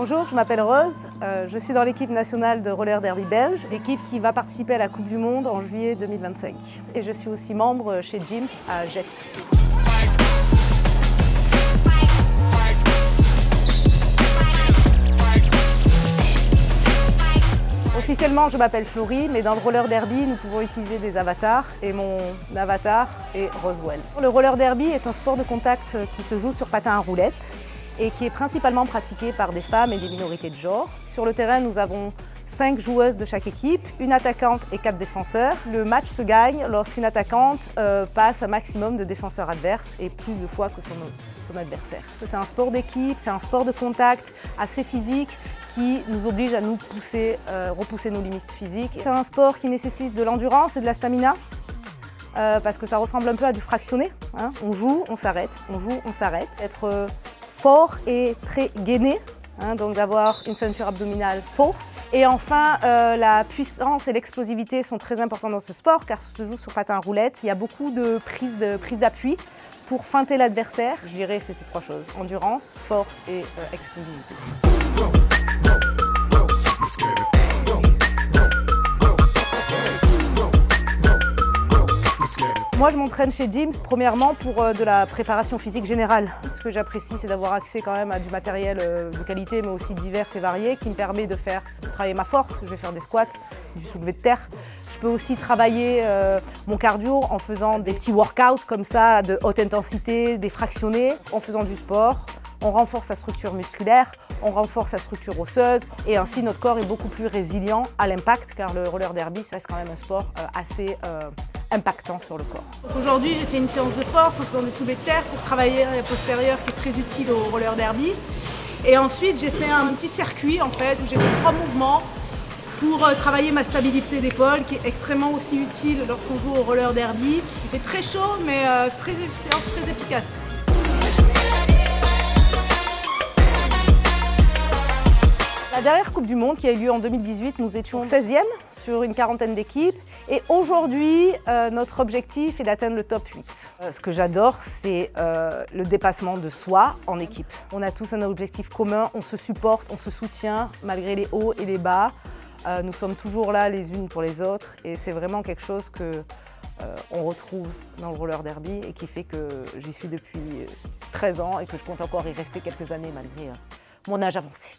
Bonjour, je m'appelle Rose, je suis dans l'équipe nationale de roller derby belge, l'équipe qui va participer à la Coupe du Monde en juillet 2025. Et je suis aussi membre chez Gyms à Jet. Officiellement, je m'appelle Florie, mais dans le roller derby, nous pouvons utiliser des avatars et mon avatar est Roswell. Le roller derby est un sport de contact qui se joue sur patin à roulettes et qui est principalement pratiqué par des femmes et des minorités de genre. Sur le terrain, nous avons 5 joueuses de chaque équipe, une attaquante et 4 défenseurs. Le match se gagne lorsqu'une attaquante passe un maximum de défenseurs adverses et plus de fois que son adversaire. C'est un sport d'équipe, c'est un sport de contact assez physique qui nous oblige à nous repousser nos limites physiques. C'est un sport qui nécessite de l'endurance et de la stamina parce que ça ressemble un peu à du fractionné. Hein. On joue, on s'arrête, on joue, on s'arrête. Être fort et très gainé, hein, donc d'avoir une ceinture abdominale forte. Et enfin, la puissance et l'explosivité sont très importantes dans ce sport car ça se joue sur patin à roulettes. Il y a beaucoup de prises d'appui pour feinter l'adversaire. Je dirais que c'est ces 3 choses, endurance, force et explosivité. Moi, je m'entraîne chez Gyms, premièrement pour de la préparation physique générale. Ce que j'apprécie, c'est d'avoir accès quand même à du matériel de qualité, mais aussi divers et varié, qui me permet de travailler ma force. Je vais faire des squats, du soulevé de terre. Je peux aussi travailler mon cardio en faisant des petits workouts comme ça, de haute intensité, des fractionnés. En faisant du sport, on renforce sa structure musculaire, on renforce sa structure osseuse et ainsi notre corps est beaucoup plus résilient à l'impact car le roller derby, ça reste quand même un sport assez impactant sur le corps. Aujourd'hui, j'ai fait une séance de force en faisant des soulevés de terre pour travailler la postérieure qui est très utile au roller derby. Et ensuite, j'ai fait un petit circuit en fait où j'ai fait 3 mouvements pour travailler ma stabilité d'épaule qui est extrêmement aussi utile lorsqu'on joue au roller derby. Il fait très chaud mais séance très efficace. La dernière Coupe du Monde qui a eu lieu en 2018, nous étions 16e sur une quarantaine d'équipes et aujourd'hui, notre objectif est d'atteindre le top 8. Ce que j'adore, c'est le dépassement de soi en équipe. On a tous un objectif commun, on se supporte, on se soutient malgré les hauts et les bas. Nous sommes toujours là les unes pour les autres et c'est vraiment quelque chose qu'on retrouve dans le roller derby et qui fait que j'y suis depuis 13 ans et que je compte encore y rester quelques années malgré mon âge avancé.